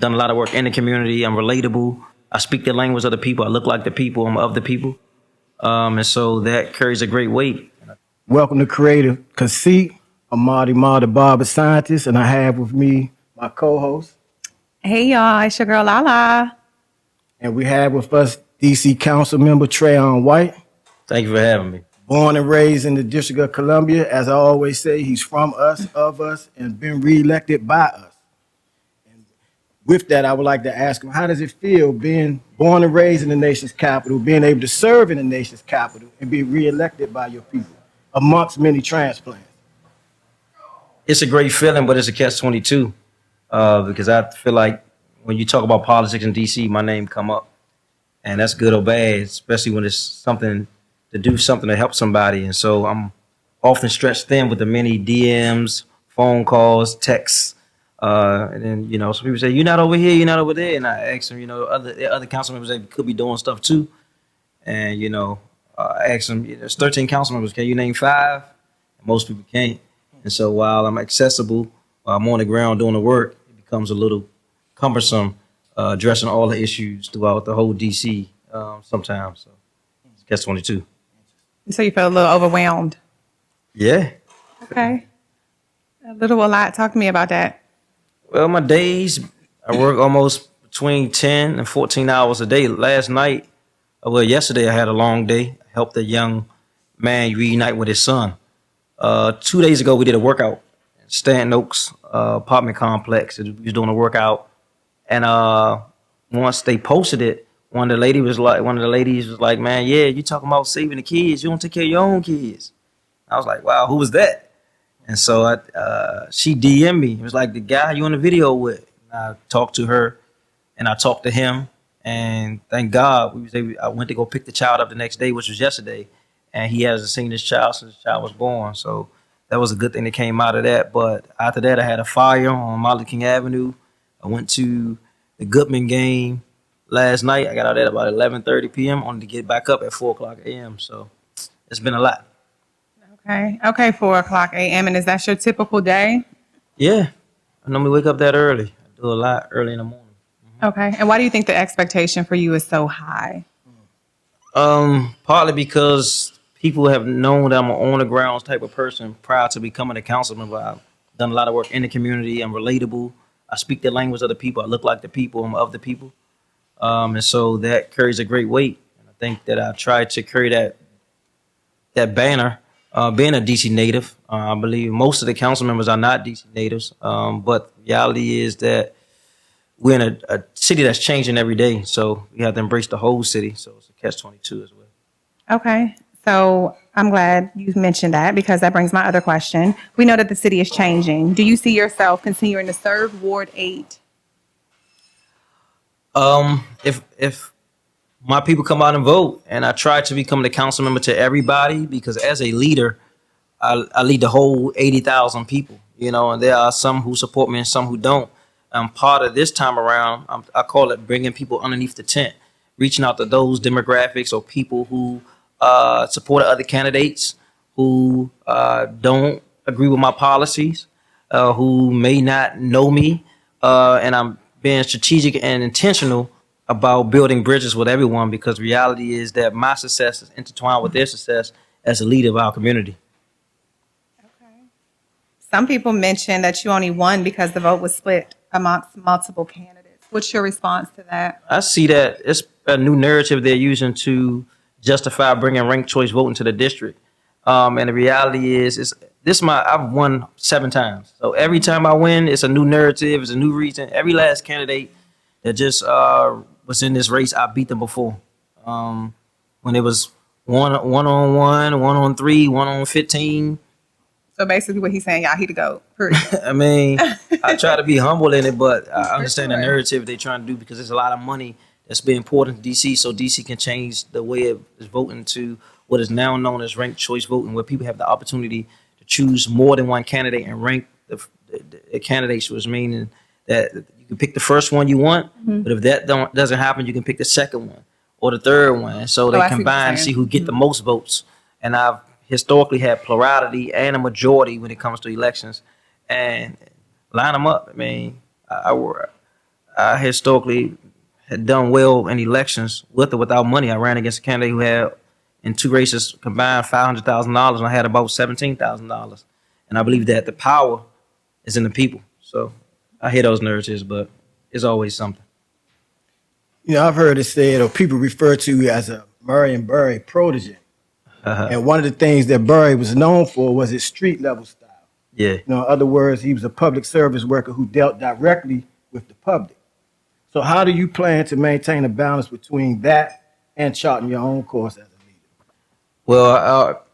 done a lot of work in the community. I'm relatable. I speak the language of the people. I look like the people. I'm of the people. And so that carries a great weight. Welcome to Creative Conceit. I'm Marty, the barber scientist, and I have with me my co-host. Hey y'all, it's your girl Lala. And we have with us DC Council member Trayon White. Thank you for having me. Born and raised in the District of Columbia. As I always say, he's from us, of us, and been reelected by us. And with that, I would like to ask him, how does it feel being born and raised in the nation's capital, being able to serve in the nation's capital, and be reelected by your people, amongst many transplants? It's a great feeling, but it's a catch-22 because I feel like when you talk about politics in D.C., my name come up, and that's good or bad, especially when it's something to do something to help somebody. And so I'm often stretched thin with the many DMs, phone calls, texts, and then some people say you're not over here, you're not over there, and I ask them, other council members that could be doing stuff too, and I ask them, there's 13 council members, can you name 5? And most people can't. And so while I'm accessible, while I'm on the ground doing the work, it becomes a little cumbersome addressing all the issues throughout the whole DC sometimes. So it's catch-22. So you feel a little overwhelmed? Yeah. Okay. A lot. Talk to me about that. Well, my days, I work almost between 10 and 14 hours a day. Yesterday I had a long day. I helped a young man reunite with his son. 2 days ago, we did a workout in Stanton Oaks apartment complex. We was doing a workout, and once they posted it, one of the ladies was like, "Man, yeah, you talking about saving the kids? You don't take care of your own kids." I was like, "Wow, who was that?" And so she DM'd me. It was like the guy you on the video with. And I talked to her, and I talked to him, and thank God I went to go pick the child up the next day, which was yesterday. And he hasn't seen his child since his child was born. So that was a good thing that came out of that. But after that, I had a fire on Martin Luther King Avenue. I went to the Goodman game last night. I got out at about 11:30 p.m. only to get back up at 4 o'clock a.m. So it's been a lot. Okay, 4 o'clock a.m. And is that your typical day? Yeah. I normally wake up that early. I do a lot early in the morning. Mm-hmm. Okay. And why do you think the expectation for you is so high? Partly because people have known that I'm an on-the-ground type of person prior to becoming a councilman. But I've done a lot of work in the community. I'm relatable. I speak the language of the people. I look like the people. I'm of the people. And so that carries a great weight. And I think that I tried to carry that banner, being a DC native. I believe most of the council members are not DC natives. But the reality is that we're in a city that's changing every day. So we have to embrace the whole city. So it's a catch-22 as well. Okay. So I'm glad you mentioned that because that brings my other question. We know that the city is changing. Do you see yourself continuing to serve Ward 8? If my people come out and vote, and I try to become the council member to everybody, because as a leader, I lead the whole 80,000 people, and there are some who support me and some who don't. Part of this time around, I call it bringing people underneath the tent, reaching out to those demographics or people who support other candidates, who don't agree with my policies, who may not know me, and I'm being strategic and intentional about building bridges with everyone, because reality is that my success is intertwined with their success as a leader of our community. Okay. Some people mention that you only won because the vote was split amongst multiple candidates. What's your response to that? I see that it's a new narrative they're using to justify bringing ranked choice voting to the district. And the reality is I've won 7 times. So every time I win, it's a new narrative, it's a new reason. Every last candidate that just was in this race, I beat them before. When it was one on 1, 1 on 3, 1 on 15. So basically what he's saying, y'all, he to go. I mean, I try to be humble in it, but I understand the narrative they're trying to do, because there's a lot of money that's been important to DC, so DC can change the way it is voting to what is now known as ranked choice voting, where people have the opportunity to choose more than one candidate and rank the candidates, which meaning that you can pick the first one you want, but if that doesn't happen, you can pick the second one or the third one. So they combine and see who get the most votes. And I've historically had plurality and a majority when it comes to elections, and line them up. I mean, I historically had done well in elections with or without money. I ran against a candidate who had in two races combined $500,000, and I had about $17,000. And I believe that the power is in the people. So I hear those narratives, but it's always something. You know, I've heard it said, or people refer to you as a Marion Barry protege. And one of the things that Barry was known for was his street level style. Yeah. You know, in other words, he was a public service worker who dealt directly with the public. So how do you plan to maintain a balance between that and charting your own course as a leader? Well,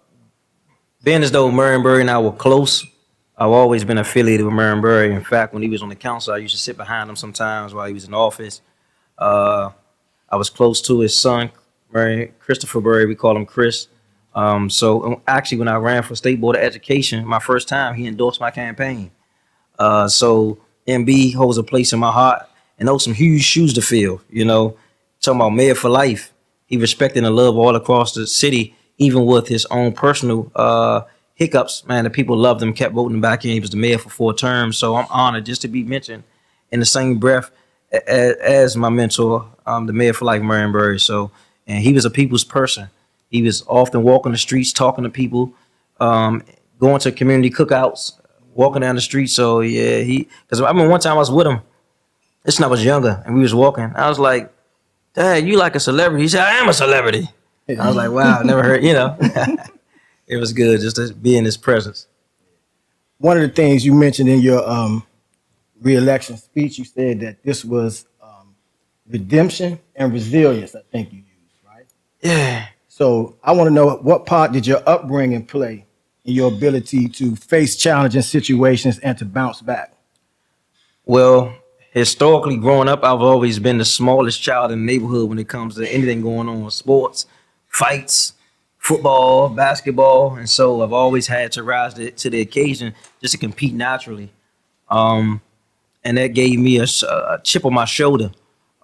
being as though Marion Barry and I were close, I've always been affiliated with Marion Barry. In fact, when he was on the council, I used to sit behind him sometimes while he was in office. I was close to his son, Christopher Barry. We call him Chris. So actually, when I ran for State Board of Education, my first time, he endorsed my campaign. So MB holds a place in my heart, and those some huge shoes to fill. You know, talking about mayor for life. He respected and loved all across the city, even with his own personal hiccups. Man, the people loved him, kept voting him back in. He was the mayor for 4 terms. So I'm honored just to be mentioned in the same breath as my mentor, the mayor for life, Marion Barry. So, and he was a people's person. He was often walking the streets, talking to people, going to community cookouts, walking down the street. So yeah, because I remember one time I was with him. This when I was younger, and we was walking. I was like, "Dad, you like a celebrity?" He said, "I am a celebrity." I was like, "Wow, I never heard." You know, it was good just to be in his presence. One of the things you mentioned in your re-election speech, you said that this was redemption and resilience, I think you used, right? Yeah. So I want to know, what part did your upbringing play in your ability to face challenging situations and to bounce back? Well, historically, growing up, I've always been the smallest child in the neighborhood when it comes to anything going on with sports, fights, football, basketball. And so I've always had to rise to the occasion just to compete naturally. And that gave me a chip on my shoulder.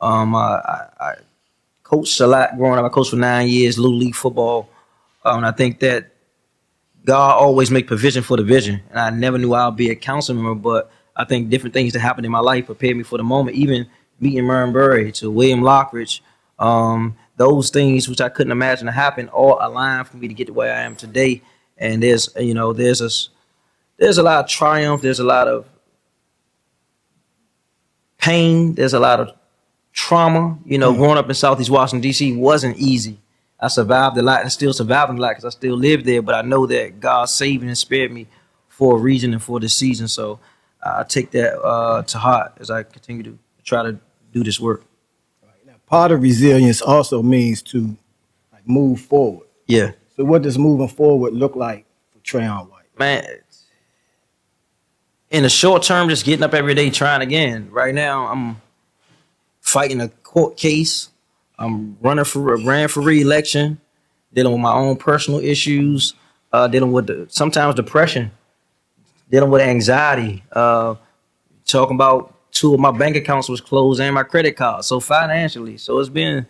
I coached a lot growing up. I coached for 9 years, Little League football. And I think that God always make provision for the vision. And I never knew I'd be a council member, but I think different things that happened in my life prepared me for the moment. Even meeting Marion Barry to William Lockridge, those things which I couldn't imagine to happen all aligned for me to get to where I am today. And there's a lot of triumph. There's a lot of pain. There's a lot of trauma. You know, growing up in Southeast Washington, D.C. wasn't easy. I survived a lot and still surviving a lot because I still live there. But I know that God saved and spared me for a reason and for this season. So I take that to heart as I continue to try to do this work. Now, part of resilience also means to move forward. Yeah. So what does moving forward look like for Trayon White? Man, in the short term, just getting up every day, trying again. Right now, I'm fighting a court case. I'm ran for re-election, dealing with my own personal issues, dealing with sometimes depression, dealing with anxiety, talking about 2 of my bank accounts was closed and my credit card. So financially, so it's been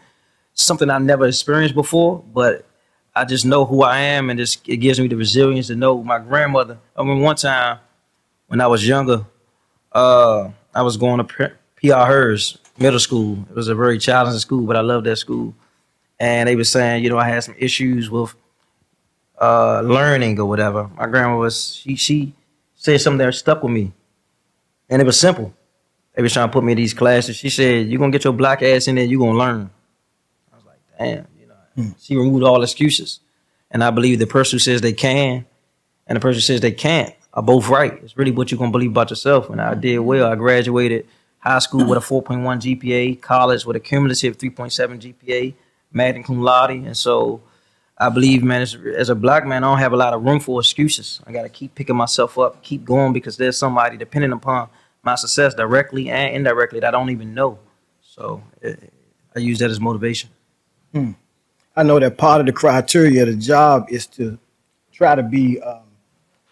something I never experienced before, but I just know who I am, and it gives me the resilience to know my grandmother. I mean, one time when I was younger, I was going to P.R. Hurst Middle School. It was a very challenging school, but I loved that school. And they were saying, you know, I had some issues with learning or whatever. My grandma she said something that stuck with me, and it was simple. They was trying to put me in these classes. She said, "You're gonna get your black ass in there. You're gonna learn." I was like, "Damn," you know. She removed all excuses, and I believe the person who says they can and the person who says they can't are both right. It's really what you're gonna believe about yourself. And I did well. I graduated high school with a 4.1 GPA, college with a cumulative 3.7 GPA, magna cum laude, and so I believe, man, as a black man, I don't have a lot of room for excuses. I got to keep picking myself up, keep going, because there's somebody depending upon my success directly and indirectly that I don't even know. So I use that as motivation. I know that part of the criteria of the job is to try to be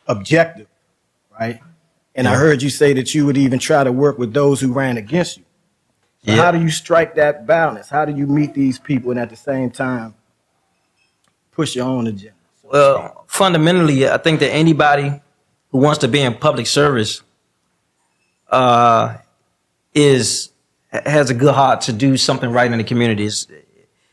objective, right? And Yeah. I heard you say that you would even try to work with those who ran against you. So Yeah. how do you strike that balance? How do you meet these people and at the same time push your own agenda? Well, fundamentally, I think that anybody who wants to be in public service is has a good heart to do something right in the community.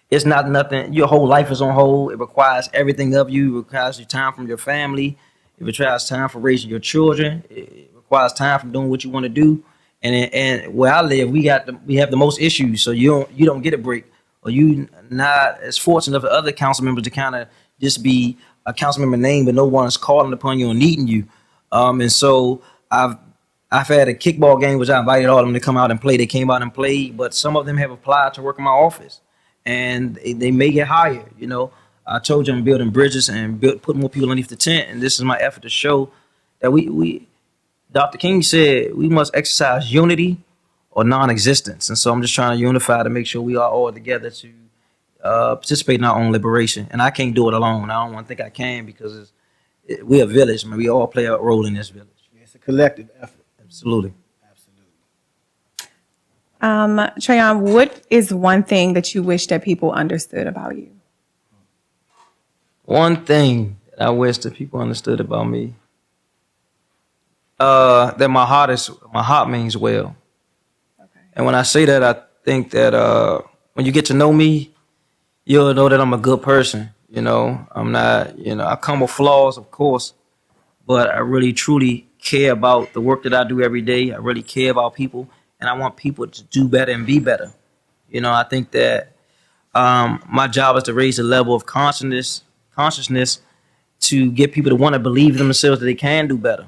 It's not nothing. Your whole life is on hold. It requires everything of you. It requires your time from your family. It requires time for raising your children. It requires time from doing what you want to do. And where I live, we have the most issues. So you don't get a break, or you not as fortunate as other council members to kind of just be a council member name, but no one's calling upon you or needing you. And so I've had a kickball game which I invited all of them to come out and play. They came out and played, but some of them have applied to work in my office, and they may get hired. I told you I'm building bridges and put more people underneath the tent, and this is my effort to show that we Dr. King said we must exercise unity or non-existence, and so I'm just trying to unify to make sure we are all together to participate in our own liberation. And I can't do it alone. I don't want to think I can, because we're a village, man. We all play a role in this village. It's a collective effort. Absolutely. Trayon, what is one thing that you wish that people understood about you? One thing that I wish that people understood about me, that my heart means well. Okay. And when I say that, I think that when you get to know me, you'll know that I'm a good person. I'm not, I come with flaws, of course, but I really truly care about the work that I do every day. I really care about people, and I want people to do better and be better. I think that my job is to raise the level of consciousness to get people to want to believe in themselves that they can do better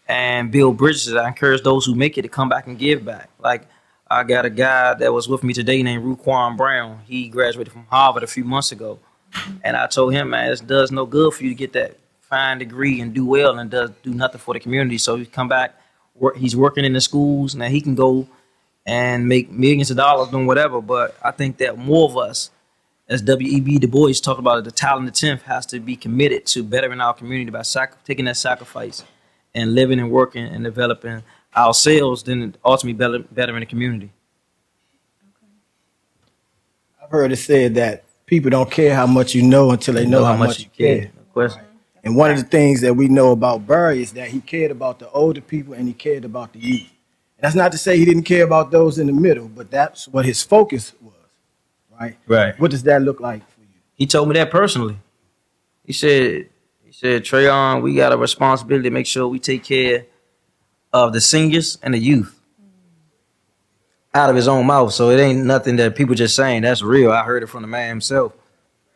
and build bridges. I encourage those who make it to come back and give back. Like, I got a guy that was with me today named Ruquan Brown. He graduated from Harvard a few months ago. And I told him, man, it does no good for you to get that fine degree and do well and do nothing for the community. So he's come back, he's working in the schools. Now he can go and make millions of dollars doing whatever. But I think that more of us, as W.E.B. Du Bois talked about, the talent of the 10th has to be committed to bettering our community by taking that sacrifice and living and working and developing ourselves, then ultimately bettering the community. I've heard it said that people don't care how much you know until they know how much you care. No question. And one of the things that we know about Barry is that he cared about the older people and he cared about the youth. And that's not to say he didn't care about those in the middle, but that's what his focus was, right? Right. What does that look like for you? He told me that personally. He said, Trayon, we got a responsibility to make sure we take care of the seniors and the youth. Out of his own mouth. So it ain't nothing that people just saying. That's real. I heard it from the man himself.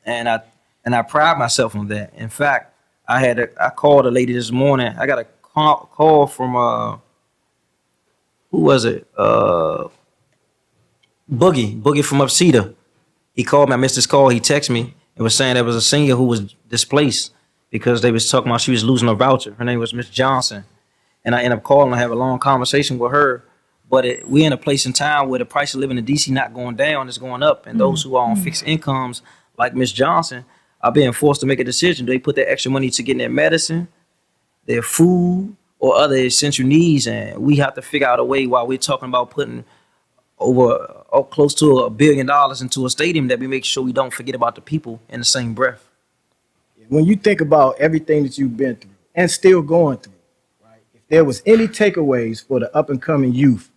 And I pride myself on that. In fact, I called a lady this morning. I got a call from who was it? Boogie from Up Cedar. He called me. I missed his call. He texted me and was saying there was a senior who was displaced because they was talking about she was losing a voucher. Her name was Miss Johnson. And I ended up calling and have a long conversation with her. But we in a place in time where the price of living in D.C. not going down, it's going up. And those who are on fixed incomes, like Miss Johnson, are being forced to make a decision. Do they put that extra money to getting their medicine, their food, or other essential needs? And we have to figure out a way, while we're talking about putting over close to $1 billion into a stadium, that we make sure we don't forget about the people in the same breath. When you think about everything that you've been through and still going through, right? If there was any takeaways for the up and coming youth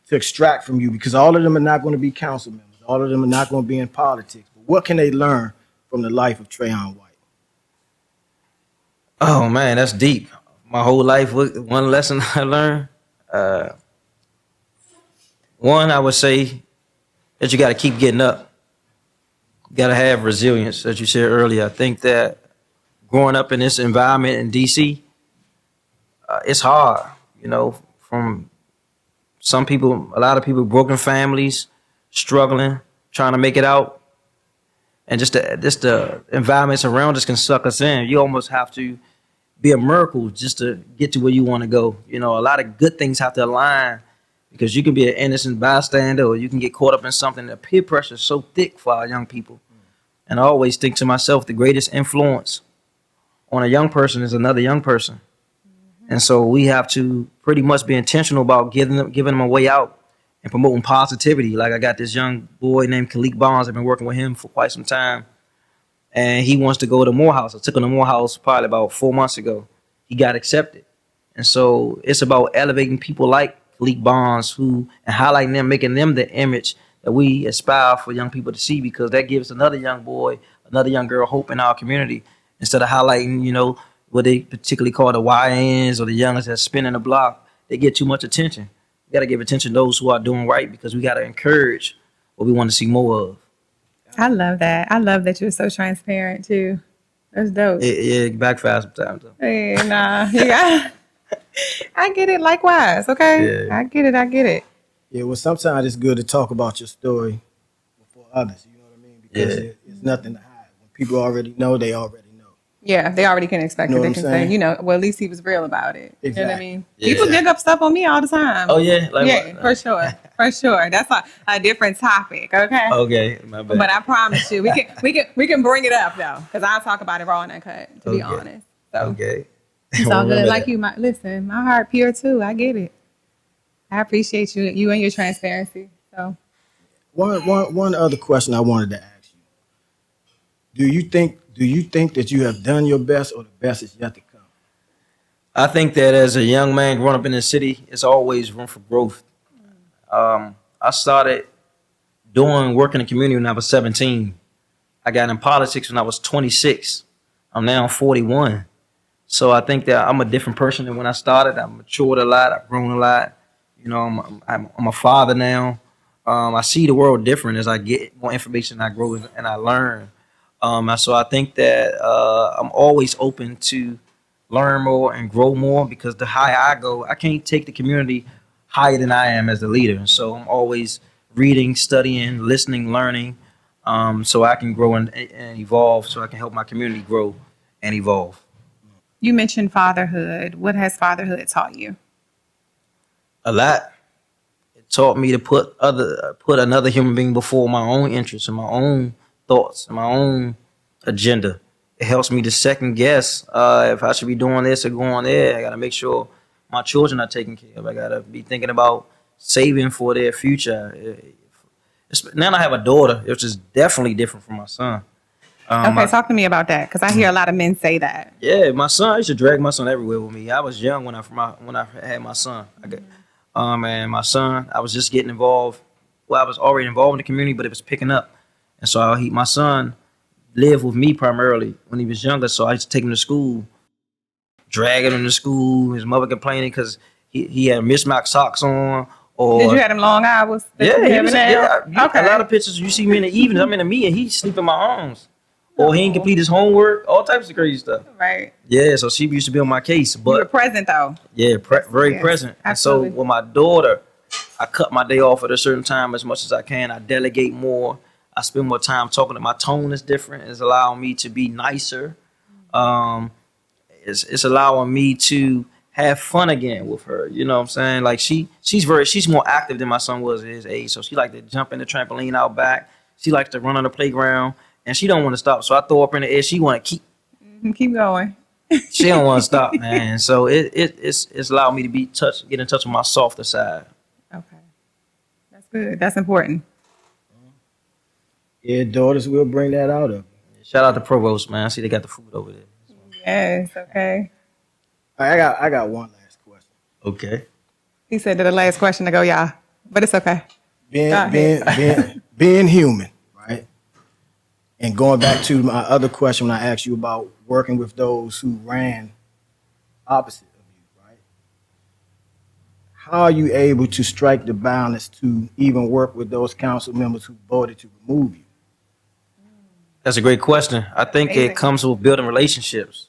to extract from you, because all of them are not going to be council members, all of them are not going to be in politics, but what can they learn from the life of Trayon White? Oh man, that's deep. My whole life, one lesson I learned. One, I would say that you got to keep getting up. You got to have resilience, as you said earlier. I think that growing up in this environment in D.C., it's hard, from some people, a lot of people, broken families, struggling, trying to make it out. And just the environments around us can suck us in. You almost have to be a miracle just to get to where you want to go. A lot of good things have to align, because you can be an innocent bystander or you can get caught up in something. The peer pressure is so thick for our young people. And I always think to myself, the greatest influence on a young person is another young person. And so we have to pretty much be intentional about giving them a way out and promoting positivity. Like, I got this young boy named Khalik Bonds. I've been working with him for quite some time. And he wants to go to Morehouse. I took him to Morehouse probably about 4 months ago. He got accepted. And so it's about elevating people like colleague bonds, and highlighting them, making them the image that we aspire for young people to see, because that gives another young boy, another young girl hope in our community, instead of highlighting, what they particularly call the YNs or the youngers that's spinning the block. They get too much attention. We got to give attention to those who are doing right, because we got to encourage what we want to see more of. I love that. I love that you're so transparent too. That's dope. It backfires sometimes, though. Hey, nah, you got. I get it. Likewise. Okay. Yeah. I get it. I get it. Yeah, well, sometimes it's good to talk about your story before others. You know what I mean? Because it's nothing to hide. When people already know, they already know. Yeah, they already can expect You know it. They what can I'm say, saying? well, at least he was real about it. You know what I Exactly. mean? Yeah. People dig up stuff on me all the time. Oh, yeah? Like Yeah, what? for sure. For sure. That's a different topic. Okay. Okay, my bad. But I promise you, we can bring it up though, because I'll talk about it raw and uncut. To be Okay. honest. So Okay. it's all good. Remember Like that. you, listen, my heart pure too. I get it. I appreciate you and your transparency. So One other question I wanted to ask you. Do you think that you have done your best, or the best is yet to come? I think that as a young man growing up in the city, it's always room for growth. I started doing work in the community when I was 17. I got in politics when I was 26. I'm now 41. So I think that I'm a different person than when I started. I've matured a lot. I've grown a lot. I'm a father now. I see the world different as I get more information. I grow and I learn. So I think that I'm always open to learn more and grow more, because the higher I go, I can't take the community higher than I am as a leader. So I'm always reading, studying, listening, learning, so I can grow and evolve, so I can help my community grow and evolve. you mentioned fatherhood. What has fatherhood taught you? A lot. It taught me to put another human being before my own interests and my own thoughts and my own agenda. It helps me to second guess if I should be doing this or going there. I got to make sure my children are taken care of. I got to be thinking about saving for their future. Now I have a daughter, which is definitely different from my son. Okay, talk to me about that, because I hear a lot of men say that. Yeah, my son. I used to drag my son everywhere with me. I was young when I had my son. And my son, I was just getting involved. Well, I was already involved in the community, but it was picking up. And so my son lived with me primarily when he was younger. So I used to take him to school, dragging him to school. His mother complaining because he had mismatched socks on. Or Did you have them long hours? that yeah, you he having was, now? yeah. Okay. A lot of pictures you see me in the evenings. I'm in the meet and he's sleeping in my arms. Or he didn't complete his homework. All types of crazy stuff. Right. Yeah, so she used to be on my case, You were but present though. yeah, very Yes, present. And absolutely. so with my daughter, I cut my day off at a certain time as much as I can. I delegate more. I spend more time talking to my tone is different. It's allowing me to be nicer. It's allowing me to have fun again with her. You know what I'm saying? Like she's more active than my son was at his age. So she like to jump in the trampoline out back. She likes to run on the playground and she don't want to stop. So I throw up in the air. She want to keep. Keep going. She don't want to stop, man. So it's allowed me to get in touch with my softer side. Okay. That's good. That's important. Yeah, daughters will bring that out of you. Shout out to Provost, man. I see they got the food over there. Yes. Okay. I got one last question. Okay. He said to the last question to go, yeah, but it's okay. Being human, right? And going back to my other question when I asked you about working with those who ran opposite of you, right? How are you able to strike the balance to even work with those council members who voted to remove you? That's a great question. I think Amazing. it comes with building relationships.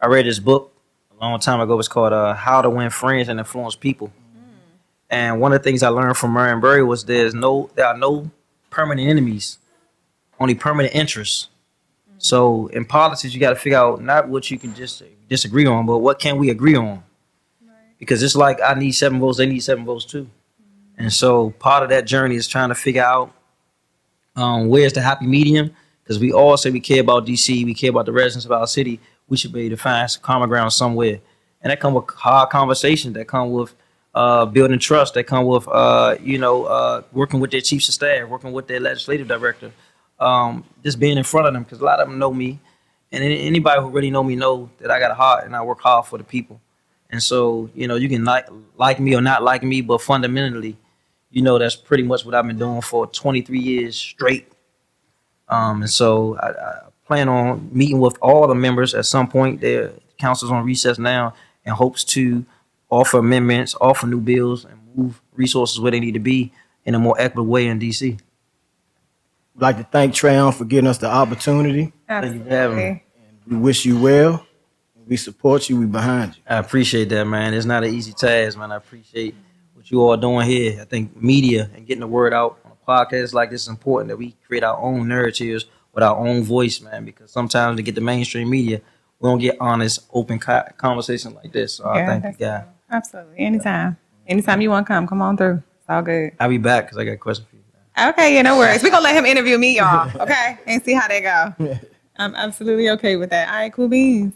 I read this book a long time ago. It's called How to Win Friends and Influence People. And one of the things I learned from Marion Berry was there are no permanent enemies, only permanent interests. So in politics, you got to figure out not what you can just disagree on, but what can we agree on? Because it's like I need 7 votes, they need 7 votes too. And so part of that journey is trying to figure out where's the happy medium. Because we all say we care about DC, we care about the residents of our city. We should be able to find some common ground somewhere. And that come with hard conversations, that come with building trust, that come with, working with their chiefs of staff, working with their legislative director, just being in front of them, because a lot of them know me. And anybody who really know me know that I got a heart and I work hard for the people. And so, you can like me or not like me, but fundamentally, that's pretty much what I've been doing for 23 years straight. And so I plan on meeting with all the members at some point. The council's on recess now and hopes to offer amendments, offer new bills, and move resources where they need to be in a more equitable way in DC. I'd like to thank Trayon for giving us the opportunity. Thank you for having me. We wish you well. We support you. We behind you. I appreciate that, man. It's not an easy task, man. I appreciate what you all doing here. I think media and getting the word out on a podcast like this is important, that we create our own narratives with our own voice, man, because sometimes to get the mainstream media, we don't get honest, open conversation like this. So I thank you, guys. Absolutely. Anytime. Anytime you want to come on through. It's all good. I'll be back because I got a question for you. Okay, yeah, no worries. We're going to let him interview me, y'all. Okay? And see how they go. I'm absolutely okay with that. All right, cool beans.